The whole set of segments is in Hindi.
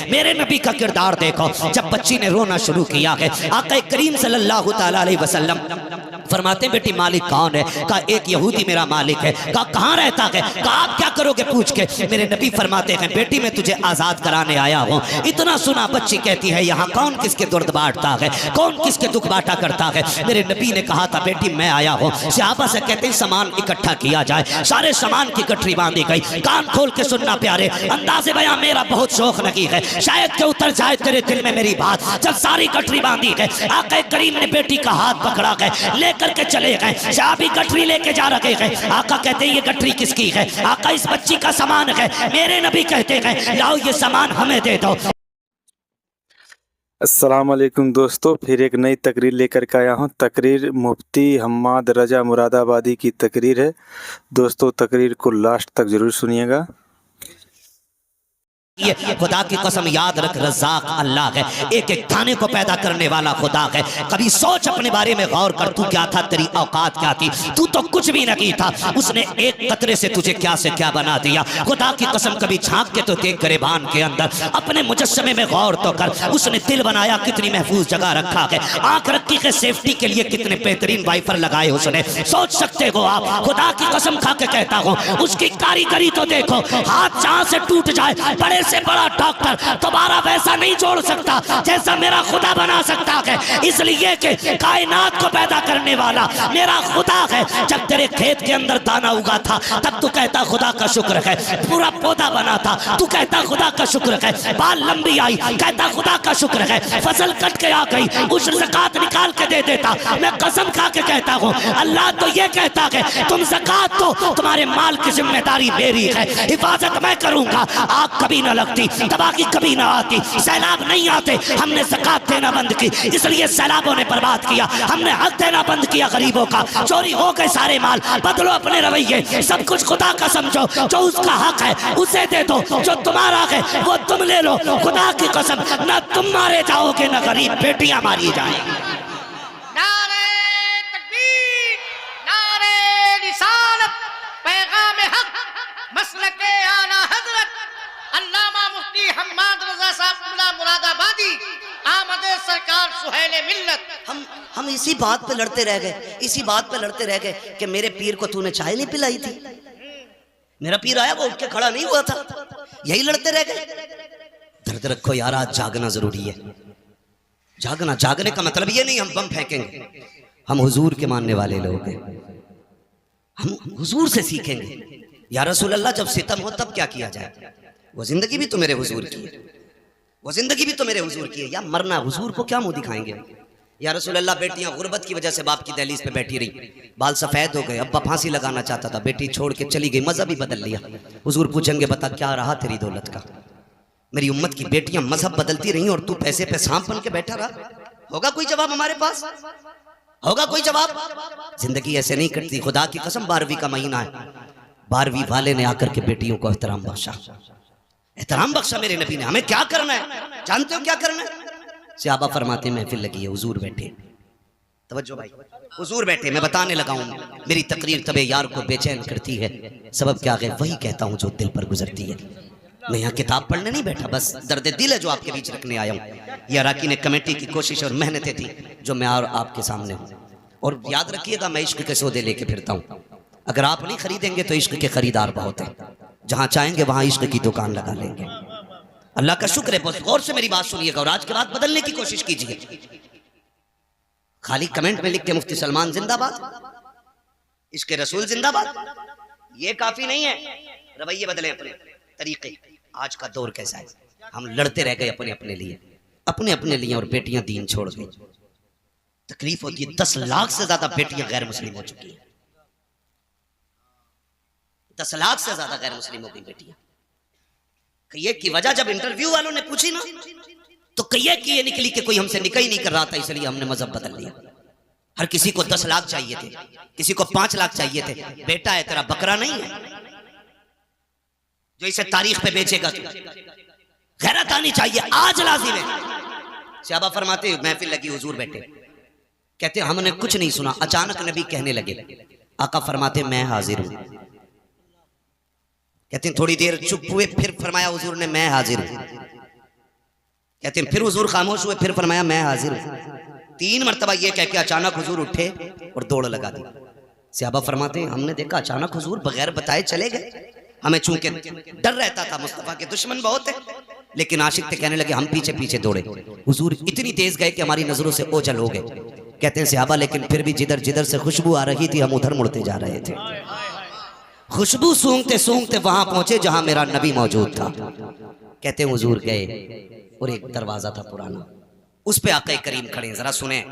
मेरे नबी का किरदार देखो। जब बच्ची ने रोना शुरू किया है, आका करीम सल्लल्लाहु ताला अलैहि वसल्लम फरमाते बेटी मालिक कौन है? कहा एक यहूदी मेरा मालिक है। कहा कहाँ रहता है? कहा आप क्या करोगे पूछ के? मेरे नबी फरमाते हैं बेटी मैं तुझे आजाद कराने आया हूँ। इतना सुना बच्ची कहती है यहाँ कौन किसके दर्द बांटता है, कौन किसके दुख बांटा करता है? मेरे नबी ने कहा था बेटी मैं आया हूँ। सहाबा से कहते हैं सामान इकट्ठा किया जाए। सारे सामान की गठरी बांधी गई। कान खोल के सुनना प्यारे, अंदाज़े बयां मेरा बहुत शौक लगी है, शायद के उतर जाए तेरे दिल में मेरी बात। जब सारी गठरी बांधी है, आका करीम ने बेटी का हाथ पकड़ा है, करके चले गए। सहाबी गठरी लेके जा रहे हैं। आका कहते हैं ये गठरी किसकी है? आका इस बच्ची का सामान है। मेरे नबी कहते हैं लाओ ये सामान हमें दे दो। अस्सलाम वालेकुम दोस्तों, फिर एक नई तकरीर लेकर के आया हूँ। तकरीर मुफ्ती हम्माद रजा मुरादाबादी की तकरीर है। दोस्तों तकरीर को लास्ट तक ज़रूर सुनिएगा। ये खुदा की कसम याद रख, रज़ाक अल्लाह है, एक एक खाने को पैदा करने वाला खुदा है। कभी सोच अपने बारे में गौर कर, तू क्या था, तेरी औकात क्या थी? तू तो कुछ भी नहीं था। उसने एक कतरे से तुझे क्या से क्या बना दिया। खुदा की कसम कभी झांक के तो देख गिरेबान के अंदर, अपने मुजस्समे में गौर तो कर। उसने दिल बनाया कितनी महफूज जगह रखा है, आंख रखी है सेफ्टी के लिए कितने बेहतरीन वाइफर लगाए उसने। सोच सकते हो आप? खुदा की कसम खा के कहता हूँ उसकी कारीगरी तो देखो। हाथ जहां से टूट जाए, बड़े से बड़ा डॉक्टर दोबारा वैसा नहीं जोड़ सकता जैसा मेरा खुदा बना सकता है। इसलिए कि कायनात को पैदा करने वाला मेरा खुदा है। जब तेरे खेत के अंदर दाना उगा था तब तू कहता खुदा का शुक्र है। पूरा पौधा बना था, तू कहता खुदा का शुक्र है। बाल लंबी आई, कहता खुदा का शुक्र है। फसल कट के आ गई, उस ज़कात निकाल के दे देता। मैं कसम खा के कहता हूँ अल्लाह तो ये कहता है तुम ज़कात दो, तुम्हारे माल की जिम्मेदारी मेरी है, हिफाजत मैं करूंगा। आग कभी न लगती, तबाही कभी ना आती, सैलाब नहीं आते। हमने ज़कात देना बंद की, इसलिए सैलाबों ने बर्बाद किया। हमने हक देना बंद किया गरीबों का, चोरी हो गए सारे माल। बदलो अपने रवैये, सब कुछ खुदा का समझो। जो उसका हक है उसे दे दो, जो तुम्हारा है वो तुम ले लो। खुदा की कसम न तुम मारे जाओगे न गरीब बेटियां मारी जाएंगी। सरकार सुहेले मिल्लत। हम इसी बात पे लड़ते रह गए, इसी बात पे लड़ते रह गए कि मेरे पीर को तूने चाय नहीं पिलाई थी। मेरा पीर आया वो उठ के खड़ा नहीं हुआ था, यही लड़ते रह गए। दर्द रखो यार, आज जागना जरूरी है। जागना, जागने का मतलब ये नहीं हम बम फेंकेंगे। हम हुजूर के मानने वाले लोग हैं, हम हुजूर से सीखेंगे। या रसूल अल्लाह जब सितम हो तब क्या किया जाए? वो जिंदगी भी तो मेरे हुजूर की है, वो जिंदगी भी तो मेरे हुजूर की है। या मरना हुजूर को क्या मुंह दिखाएंगे? या रसूल अल्लाह बेटियां गुर्बत की वजह से बाप की दहलीज पे बैठी रही, बाल सफेद हो गए, अब्बा फांसी लगाना चाहता था, बेटी छोड़ के चली गई, मजहब ही बदल लिया। हुजूर पूछेंगे बता क्या रहा तेरी दौलत का? मेरी उम्मत की बेटियां मजहब बदलती रही और तू पैसे पे सांप बन के बैठा रहा। होगा कोई जवाब हमारे पास? होगा कोई जवाब? जिंदगी ऐसे नहीं कटती। खुदा की कसम 12वीं का महीना है, 12वीं वाले ने आकर के बेटियों को एहतराम बख्शा, एहतराम बख्शा मेरे नबी ने। हमें क्या करना है जानते हो? क्या करना है? सहाबा फरमाते महफिल लगी है, हुजूर बैठे, तवज्जो भाई, हुजूर बैठे। मैं बताने लगा हूँ मेरी तकरीर तबे यार को बेचैन करती है। सबब क्या है? वही कहता हूँ जो दिल पर गुजरती है। मैं यहाँ किताब पढ़ने नहीं बैठा, बस दर्द दिल है जो आपके बीच रखने आया हूँ। यह अराकीन कमेटी की कोशिश और मेहनतें थी जो मैं और आपके सामने हूँ। और याद रखिएगा मैं इश्क के सौदे लेके फिरता हूँ। अगर आप नहीं खरीदेंगे तो इश्क के खरीदार बहुत हैं, जहां चाहेंगे वहां इश्क की दुकान लगा लेंगे। अल्लाह का शुक्र है। बहुत गौर से मेरी बात सुनिएगा और आज के बाद बदलने की कोशिश कीजिए। खाली कमेंट में लिखते मुफ्ती सलमान जिंदाबाद, इश्क रसूल जिंदाबाद, ये काफी नहीं है। रवैये बदलें, अपने तरीके। आज का दौर कैसा है? हम लड़ते रह गए अपने अपने लिए, अपने अपने लिए, और बेटियां दीन छोड़ गई। तकलीफ होती है। 10 लाख से ज्यादा बेटियां गैर मुस्लिम हो चुकी है। 10 लाख से ज्यादा गैर मुस्लिम हो गई बेटियां। कहिए की वजह जब इंटरव्यू वालों ने पूछी ना तो कहिए कि ये निकली कि कोई हमसे निकाह ही नहीं कर रहा था, इसलिए हमने मजहब बदल लिया। हर किसी को 10 लाख चाहिए थे, किसी को 5 लाख चाहिए थे। बेटा है तेरा, बकरा नहीं है जो इसे तारीख पे बेचेगा। गैरत आनी चाहिए, आज लाजिम है। सहाबा फरमाते महफिल लगी, हुजूर बैठे, कहते हमने कुछ नहीं सुना। अचानक नबी कहने लगे, आका फरमाते मैं हाजिर हूं। कहते हैं थोड़ी देर चुप हुए, फिर फरमाया हुजूर ने मैं हाजिर हूं। कहते हैं फिर हुजूर खामोश हुए, फिर फरमाया मैं हाजिर हूं। 3 मरतबा ये कह के अचानक हुजूर उठे और दौड़ लगा दी। सहाबा फरमाते हैं हमने देखा अचानक हुजूर बगैर बताए चले गए। हमें चूंकि डर रहता था, मुस्तफा के दुश्मन बहुत है, लेकिन आशिक थे कहने लगे हम पीछे पीछे दौड़े। हुजूर इतनी तेज गए कि हमारी नजरों से ओझल हो गए। कहते हैं सहाबा लेकिन फिर भी जिधर जिधर से खुशबू आ रही थी हम उधर मुड़ते जा रहे थे। खुशबू सूंघते सूंघते वहां पहुंचे जहां मेरा नबी मौजूद था। कहते हैं हुजूर गए और एक दरवाजा था पुराना, उस पे आके करीम खड़े। जरा सुने,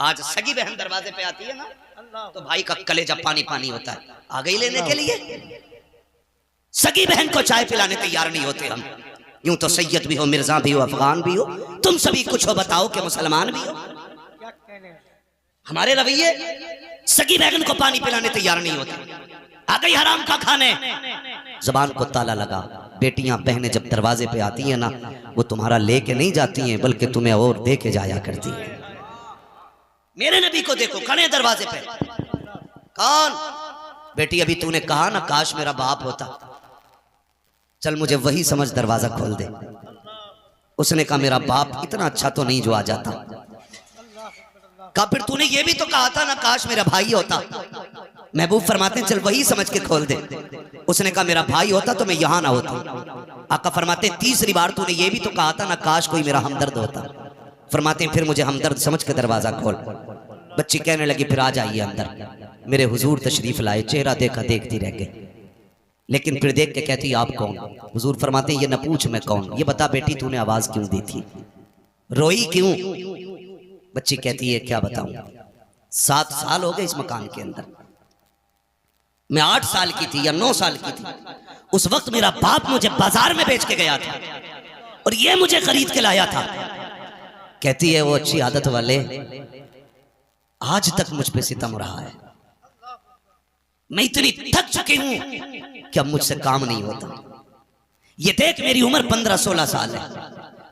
आज सगी बहन दरवाजे पे आती है ना तो भाई का कलेजा पानी पानी होता है। आ गई लेने के लिए, सगी बहन को चाय पिलाने तैयार नहीं होते हम। यूं तो सैयद भी हो, मिर्जा भी हो, अफगान भी हो, तुम सभी कुछ हो बताओ कि मुसलमान भी हो। हमारे रवैये सगी बहन को पानी पिलाने तैयार नहीं होते। आ गई हराम का खाने, जबान को ताला लगा। बेटियां बहनें जब दरवाजे पे आती हैं ना, वो तुम्हारा लेके नहीं जाती हैं बल्कि तुम्हें और दे के जाया करती हैं। मेरे नबी को देखो खड़े दरवाजे पे। कौन? बेटी अभी तूने कहा ना काश मेरा बाप होता, चल मुझे वही समझ दरवाजा खोल दे। उसने कहा मेरा बाप इतना अच्छा तो नहीं जो आ जाता। कहा फिर तूने ये भी तो कहा था ना काश मेरा भाई होता। महबूब फरमाते हैं चल वही समझ के खोल दे। उसने कहा मेरा भाई होता तो मैं यहां ना होता। आका फरमाते हैं तीसरी बार तूने ये भी तो कहा था ना काश कोई मेरा हमदर्द होता। फरमाते हैं फिर मुझे हमदर्द समझ के दरवाजा खोल। बच्ची कहने लगी फिर आ जाइए अंदर। मेरे हुजूर तशरीफ लाए, चेहरा देखा देखती रह गई, लेकिन फिर देख के कहती आप कौन? हुजूर फरमाते हैं ये न पूछ मैं कौन, ये बता बेटी तूने आवाज क्यों दी थी, रोई क्यों? बच्ची कहती है क्या बताऊं, 7 साल हो गए इस मकान के अंदर। मैं 8 साल की थी या 9 साल की थी, उस वक्त मेरा बाप मुझे बाजार में बेच के गया था और ये मुझे खरीद के लाया था। कहती है वो अच्छी आदत वाले आज तक मुझ पे सितम रहा है। मैं इतनी थक चुकी हूं कि अब मुझसे काम नहीं होता। ये देख मेरी उम्र 15-16 साल है,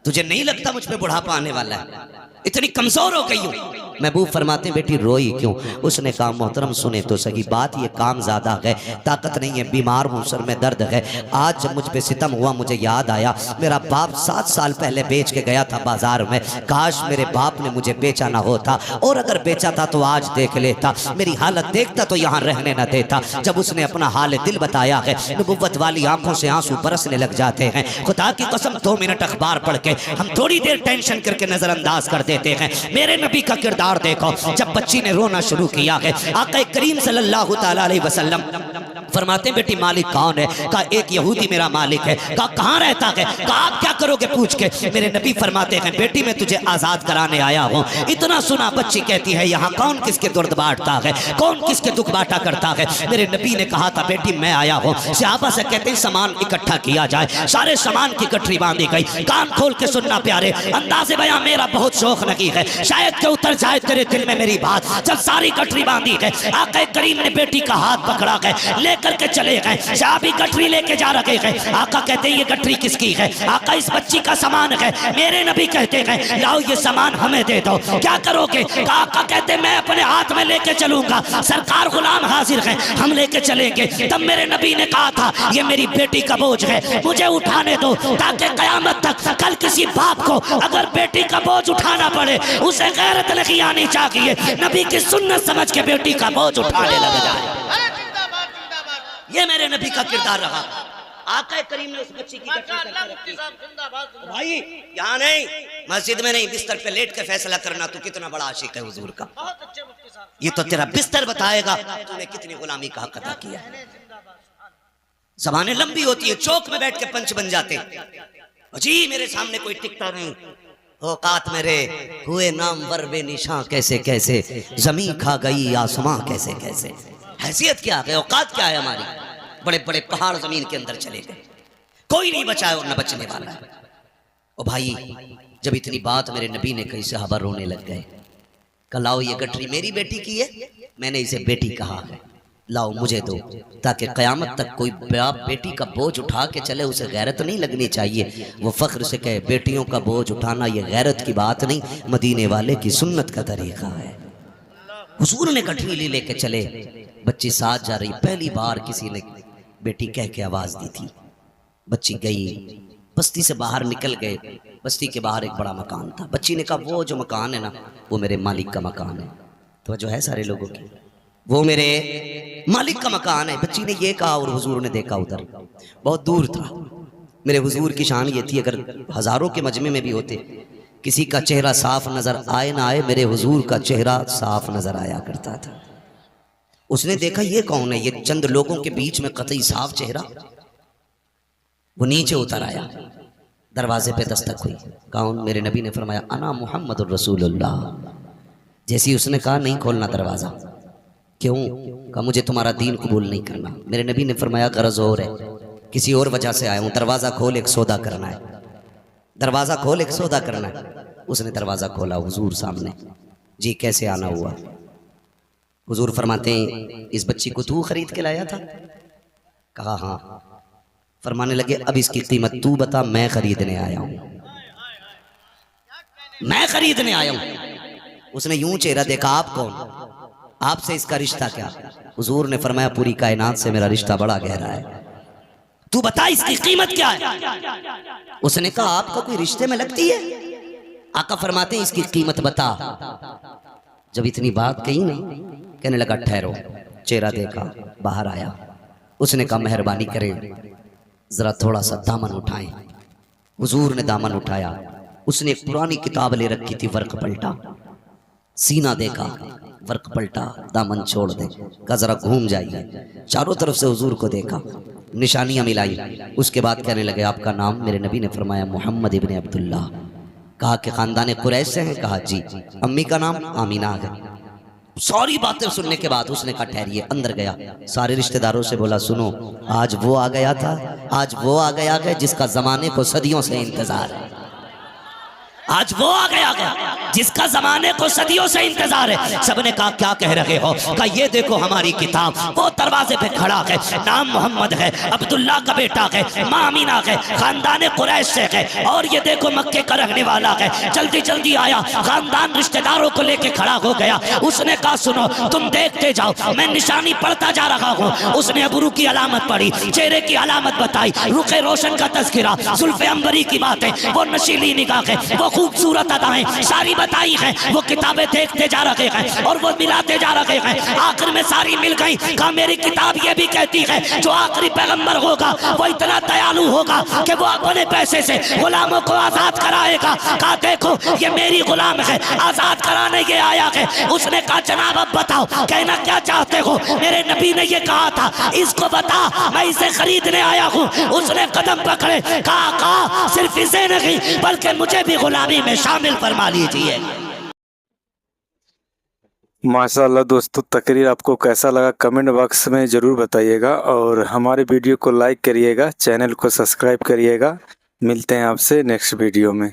तुझे नहीं लगता मुझ पे बुढ़ापा आने वाला है? इतनी कमजोर हो गई हूं। महबूब फरमाते बेटी रोई क्यों? उसने कहा मोहतरम सुने तो सही बात, ये काम ज्यादा है, ताकत नहीं है, बीमार हूं, सर में दर्द है। आज जब मुझ पे सितम हुआ मुझे याद आया मेरा बाप 7 साल पहले बेच के गया था बाजार में। काश मेरे बाप ने मुझे बेचा ना होता, और अगर बेचा था तो आज देख लेता, मेरी हालत देखता तो यहाँ रहने न देता। जब उसने अपना हाल दिल बताया है, नबुव्वत वाली आंखों से आंसू बरसने लग जाते हैं। खुदा की कसम 2 मिनट अखबार पढ़ के हम थोड़ी देर टेंशन करके नजरअंदाज कर देते हैं। मेरे नबी का किरदार देखो, जब बच्ची ने रोना शुरू किया है, आका करीम सल्लल्लाहु ताला अलैहि वसल्लम फरमाते बेटी मालिक कौन है? कहा एक यहूदी मेरा मालिक है। कहा कहाँ रहता है? कहा आप क्या करोगे पूछ के? मेरे नबी फरमाते हैं बेटी मैं तुझे आजाद कराने आया हूँ। इतना सुना बच्ची कहती है यहाँ कौन किसके दर्द बांटता है, कौन किसके दुख बांटा करता है? मेरे नबी ने कहा था बेटी मैं आया हूँ। सहाबा से कहते हैं सामान इकट्ठा किया जाए। सारे सामान की गठरी बांधी गई। कान खोल के सुनना प्यारे, अंदाज़े बयां मेरा बहुत शौक लगी है, शायद के उतर जाए तेरे दिल में मेरी बात। जब सारी गठरी बांधी है, आका करीम ने बेटी का हाथ पकड़ा है, लेकर के चले गए। साहबी गठरी लेके जा रहे हैं। आका कहते हैं ये गठरी किसकी है? आका इस बच्ची का सामान है। मेरे नबी कहते हैं लाओ ये सामान हमें दे दो। क्या करोगे? आका कहते मैं अपने हाथ में लेके चलूंगा, सरकार गुलाम हाजिर है, हम लेके चलेंगे। तब मेरे नबी ने कहा था ये मेरी बेटी का बोझ है, मुझे उठाने दो, ताकि कयामत तक कल किसी बाप को अगर बेटी का बोझ उठाना पड़े उसे गैरत नहीं आनी चाहिए, नबी की सुन्नत समझ के बेटी का बोझ उठाने लग जाए। ये मेरे नबी का किरदार रहा। आका करीम ने उस बच्ची की भाई यहाँ नहीं, मस्जिद में नहीं, बिस्तर पे लेट के फैसला करना तू कितना बड़ा आशिक है हुजूर का। ये तो तेरा बिस्तर बताएगा तूने कितनी गुलामी का हक अदा किया। ज़बानें लंबी होती है, चौक में बैठ के पंच बन जाते जी मेरे सामने कोई टिकता नहीं। औकात मेरे हुए नामवर बेनिशां कैसे कैसे, जमीन खा गई आसमां कैसे कैसे। हैसियत क्या है, औकात क्या है हमारी? बड़े बड़े पहाड़ जमीन के अंदर चले गए, कोई नहीं बचा है और न बचने वाला है। ओ भाई जब इतनी बात मेरे नबी ने कही सहाबा रोने लग गए। लाओ ये गठरी मेरी बेटी की है, मैंने इसे बेटी कहा है, लाओ मुझे दो, ताकि कयामत तक कोई बाप बेटी का बोझ उठा के चले उसे गैरत नहीं लगनी चाहिए। वो फख्र से कहे बेटियों का बोझ उठाना ये गैरत की बात नहीं, मदीने वाले की सुन्नत का तरीका है। हुजूर ने गठरी लेके चले, बच्ची साथ जा रही। पहली बार किसी ने बेटी कह के आवाज दी थी। बच्ची गई, बस्ती से बाहर निकल गए। बस्ती के बाहर एक बड़ा मकान था। बच्ची ने कहा वो जो मकान है ना, वो मेरे मालिक का मकान है। तो जो है सारे लोगों की, वो मेरे मालिक का मकान है। बच्ची ने ये कहा और हुजूर ने देखा, उधर बहुत दूर था। मेरे हुजूर की शान ये थी, अगर हजारों के मजमे में भी होते, किसी का चेहरा साफ नजर आए ना आए, मेरे हुजूर का चेहरा साफ नजर आया करता था। उसने देखा ये कौन है, ये चंद लोगों के बीच में कतई साफ चेहरा। वो नीचे उतर आया, दरवाजे पे दस्तक हुई। कौन? मेरे नबी ने फरमाया अना मुहम्मदुर रसूलुल्लाह। जैसी उसने कहा नहीं खोलना दरवाजा। क्यों? कहा मुझे तुम्हारा दीन कबूल नहीं करना। मेरे नबी ने फरमाया गरज और है, किसी और वजह से आया हूं, दरवाजा खोल, एक सौदा करना है। दरवाजा खोल, एक सौदा करना है। उसने दरवाजा खोला, हुजूर सामने। जी कैसे आना हुआ? हुजूर फरमाते हैं इस बच्ची को तू खरीद के लाया था? कहा हाँ। फरमाने लगे अब इसकी कीमत तू बता, मैं खरीदने आया हूं, मैं खरीदने आया हूं। उसने यूं चेहरा देखा, आप कौन? आपसे इसका रिश्ता क्या? हुजूर ने फरमाया पूरी कायनात से मेरा रिश्ता बड़ा गहरा है, तू बता इसकी कीमत क्या है? उसने कहा आपका कोई रिश्ते में लगती है? आका फरमाते हैं इसकी कीमत बता। जब इतनी बात कही नहीं, कहने लगा ठहरो। चेहरा देखा, बाहर आया। उसने कहा मेहरबानी करें जरा थोड़ा सा दामन उठाएं। हुजूर ने दामन उठाया। उसने एक पुरानी किताब ले रखी थी, वर्क पलटा, सीना देखा, वर्क पलटा, दामन छोड़ दे। कहा जरा घूम जाइए। चारों तरफ से हुजूर को देखा, निशानियां मिलाई। उसके बाद कहने लगे आपका नाम? मेरे नबी ने फरमाया मोहम्मद इब्न अब्दुल्ला। कहा कि खानदान कुरैश से हैं? कहा जी। अम्मी का नाम? आमीना है। सारी बातें सुनने के बाद उसने कहा ठहरिए। अंदर गया, सारे रिश्तेदारों से बोला सुनो, आज वो आ गया था, आज वो आ गया है जिसका जमाने को सदियों से इंतजार है। आज वो आ गया जिसका जमाने को सदियों से इंतजार है। सबने कहा क्या कह रहे हो? कहा ये देखो हमारी किताब। वो दरवाजे पे खड़ा है, नाम मोहम्मद है, अब्दुल्ला का बेटा है, माँ अमीना है, खानदान कुरैश से है, और ये देखो मक्के का रहने वाला है। जल्दी जल्दी आया, खानदान रिश्तेदारों को लेके खड़ा हो गया। उसने कहा सुनो तुम देखते जाओ, मैं निशानी पढ़ता जा रहा हूँ। उसने अबरू की अलामत पढ़ी, चेहरे की अलामत बताई, रुखे रोशन का तज़किरा, जुल्फ़े अंबरी की बातें, वो नशीली निगाह है, वो खूबसूरत अदाएं सारी बताई हैं। वो किताबें देखते जा रहे हैं और वो मिलाते जा रहे हैं। आखिर में सारी मिल गई। कहा मेरी किताब ये भी कहती है जो आखिरी पैगंबर होगा वो इतना दयालु होगा कि वो अपने पैसे से गुलामों को आजाद कराएगा। कहा देखो ये मेरी गुलाम है, आजाद कराने ये आया है। उसने कहा जनाब अब बताओ कहना क्या चाहते हो? मेरे नबी ने ये कहा था इसको बता, मैं इसे खरीदने आया हूँ। उसने कदम पकड़े, कहा सिर्फ इसे नहीं बल्कि मुझे भी गुलामी में शामिल फरमा लीजिए। माशाअल्लाह दोस्तों, तकरीर आपको कैसा लगा कमेंट बॉक्स में ज़रूर बताइएगा और हमारे वीडियो को लाइक करिएगा, चैनल को सब्सक्राइब करिएगा। मिलते हैं आपसे नेक्स्ट वीडियो में।